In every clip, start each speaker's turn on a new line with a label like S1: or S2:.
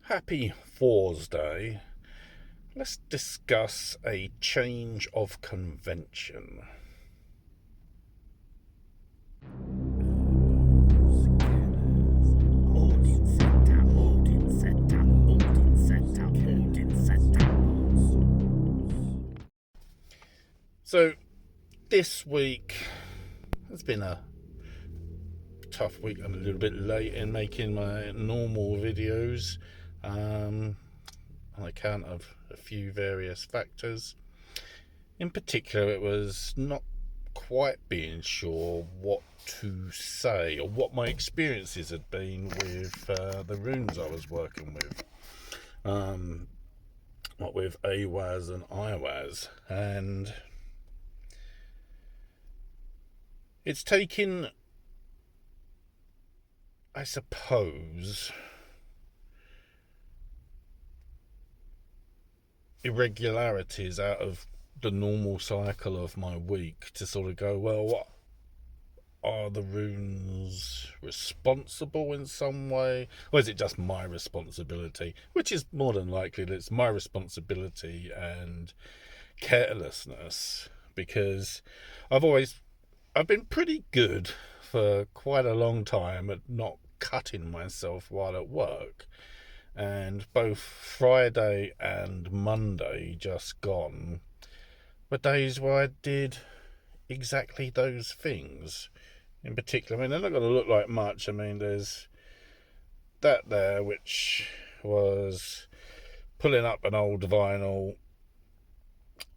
S1: Happy Thor's Day. Let's discuss a change of convention. So, this week has been a tough week. I'm a little bit late in making my normal videos on account of a few various factors. In particular, it was not quite being sure what to say or what my experiences had been with the runes I was working with. What with AWAS and IWAS, and it's taken, I suppose, irregularities out of the normal cycle of my week to sort of go, well, what are the runes responsible in some way, or is it just my responsibility? Which is more than likely that it's my responsibility and carelessness, because I've been pretty good for quite a long time at not cutting myself while at work. And both Friday and Monday just gone were days where I did exactly those things. In particular, I mean, they're not going to look like much. I mean, there's that there, which was pulling up an old vinyl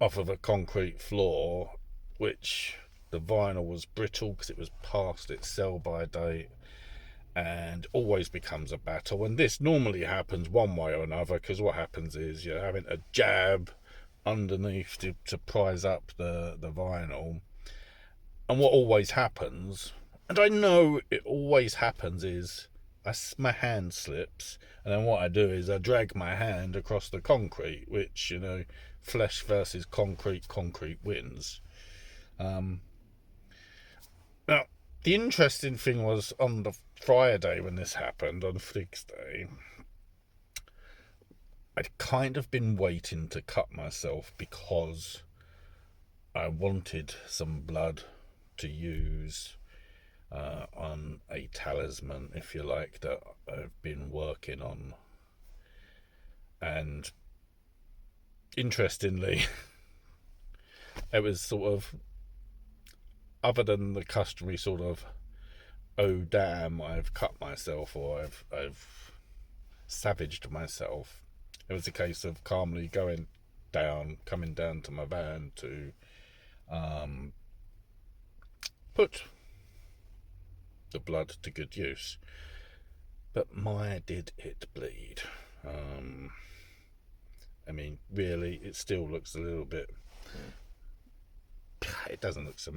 S1: off of a concrete floor, which the vinyl was brittle because it was past its sell-by date, and always becomes a battle. And this normally happens one way or another, because what happens is you're having a jab underneath to prise up the vinyl. And what always happens, and I know it always happens, is my hand slips, and then what I do is I drag my hand across the concrete, which, flesh versus concrete wins. Now, the interesting thing was on the Friday when this happened, on Flig's Day, I'd kind of been waiting to cut myself because I wanted some blood to use on a talisman, if you like, that I've been working on. And interestingly, it was sort of, other than the customary sort of, oh damn, I've cut myself, or I've savaged myself, it was a case of calmly coming down to my van to put the blood to good use. But my, did it bleed. I mean, really, it still looks a little bit. It doesn't look so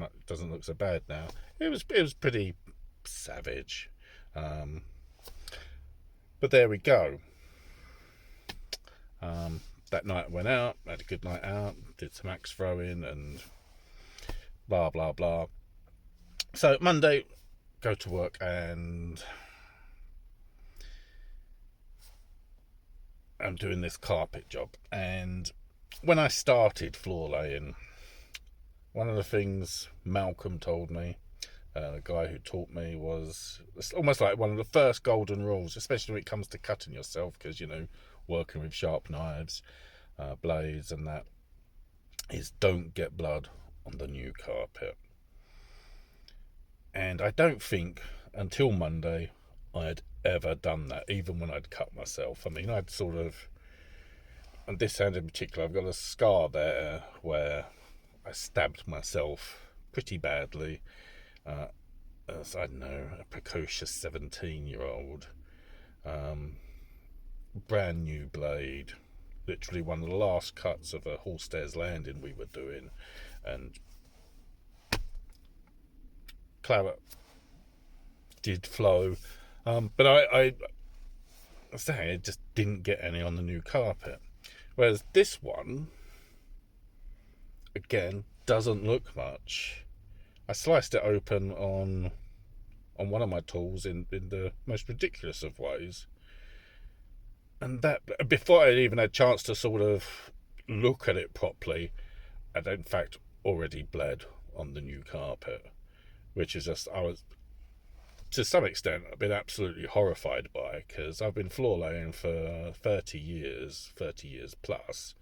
S1: bad now. It was pretty savage, but there we go. That night I went out, had a good night out, did some axe throwing and blah blah blah. So Monday, go to work, and I'm doing this carpet job. And when I started floor laying, one of the things Malcolm told me, the guy who taught me, was it's almost like one of the first golden rules, especially when it comes to cutting yourself, because, working with sharp knives, blades and that, is don't get blood on the new carpet. And I don't think until Monday I'd ever done that, even when I'd cut myself. I mean, I'd sort of, on this hand in particular, I've got a scar there where I stabbed myself pretty badly as, I don't know, a precocious 17-year-old. Brand new blade, literally one of the last cuts of a Hall Stairs landing we were doing, and claret did flow, but I say it just didn't get any on the new carpet. Whereas this one, again, doesn't look much. I sliced it open on one of my tools in the most ridiculous of ways, And that, before I even had a chance to sort of look at it properly, I'd in fact already bled on the new carpet, which is just, I was, to some extent, I've been absolutely horrified by, because I've been floor laying for 30 years plus,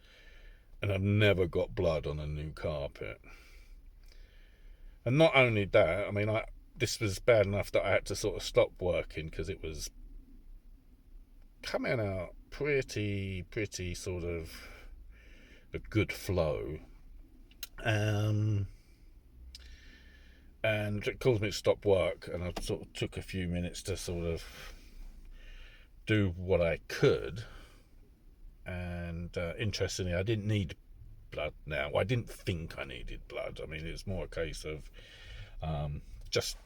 S1: and I've never got blood on a new carpet. And not only that, I mean, this was bad enough that I had to sort of stop working because it was coming out pretty sort of a good flow. And it caused me to stop work, and I sort of took a few minutes to sort of do what I could. And interestingly, I didn't need blood now. Well, I didn't think I needed blood. I mean, it's more a case of just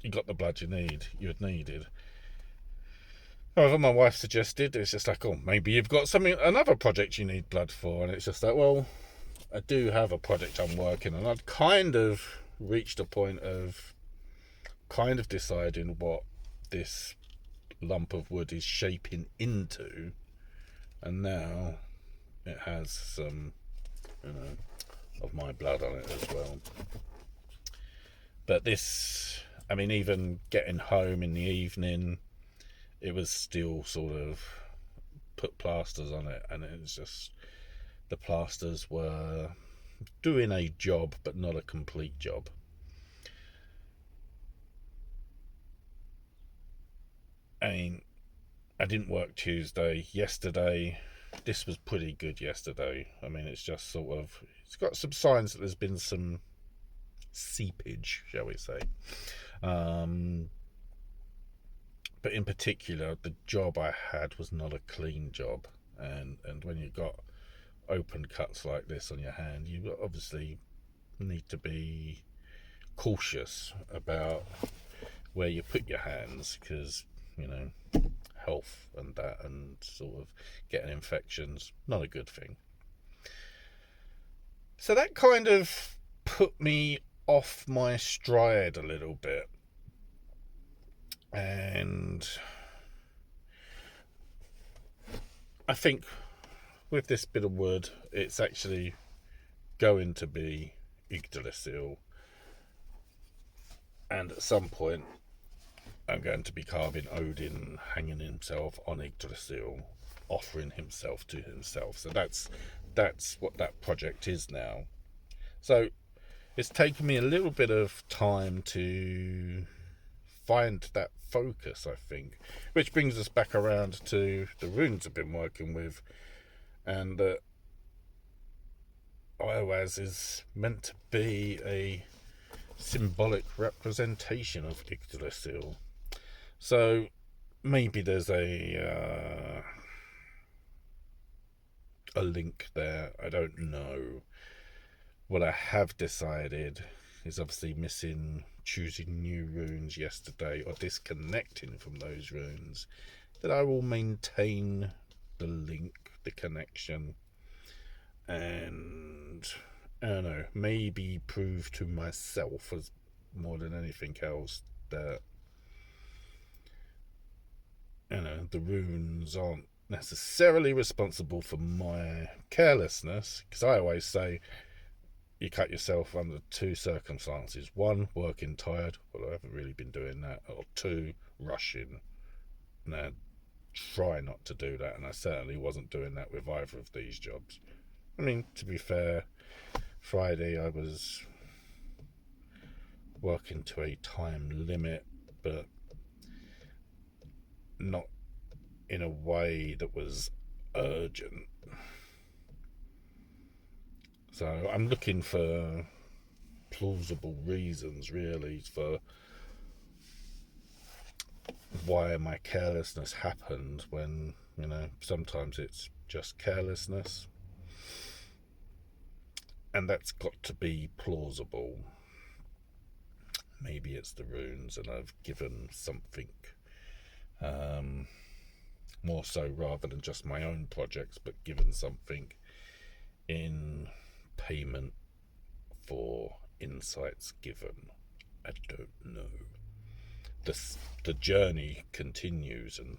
S1: you got the blood you had needed. However, my wife suggested, it's just like, oh, maybe you've got another project you need blood for, and it's just like, well, I do have a project I'm working on. I'd kind of reached a point of kind of deciding what this lump of wood is shaping into, and now it has some, of my blood on it as well. But this, I mean, even getting home in the evening, it was still sort of put plasters on it, and it was just, the plasters were doing a job but not a complete job. I mean, I didn't work Tuesday. Yesterday, this was pretty good yesterday. I mean, it's just sort of, it's got some signs that there's been some seepage, shall we say. But in particular, the job I had was not a clean job. And when you've got open cuts like this on your hand, you obviously need to be cautious about where you put your hands, because, health and that, and sort of getting infections, not a good thing. So that kind of put me off my stride a little bit. And I think with this bit of wood, it's actually going to be Yggdrasil. And at some point, I'm going to be carving Odin hanging himself on Yggdrasil, offering himself to himself. So that's what that project is now. So it's taken me a little bit of time to find that focus, I think, which brings us back around to the runes I've been working with, and that Iowaz is meant to be a symbolic representation of Yggdrasil. So maybe there's a link there. I don't know. What I have decided is obviously choosing new runes yesterday, or disconnecting from those runes, that I will maintain the link, the connection, and I don't know, maybe prove to myself, as more than anything else, that the runes aren't necessarily responsible for my carelessness, because I always say you cut yourself under two circumstances: one, working tired, well, I haven't really been doing that, or two, rushing. Now, try not to do that, and I certainly wasn't doing that with either of these jobs. I mean, to be fair, Friday I was working to a time limit, but not in a way that was urgent. So I'm looking for plausible reasons, really, for why my carelessness happened, when, sometimes it's just carelessness. And that's got to be plausible. Maybe it's the runes, and I've given something more so, rather than just my own projects, but given something in payment for insights given. I don't know. The journey continues, and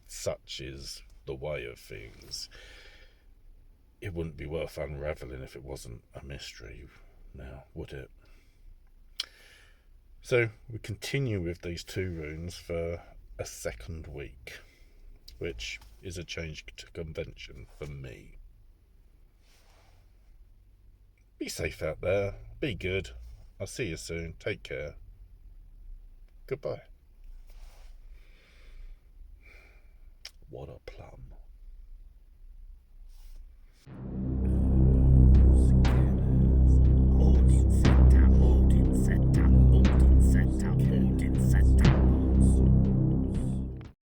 S1: such is the way of things. It wouldn't be worth unravelling if it wasn't a mystery now, would it? So we continue with these 2 runes for a second week, which is a change to convention for me. Be safe out there. Be good. I'll see you soon. Take care. Goodbye. What a plum.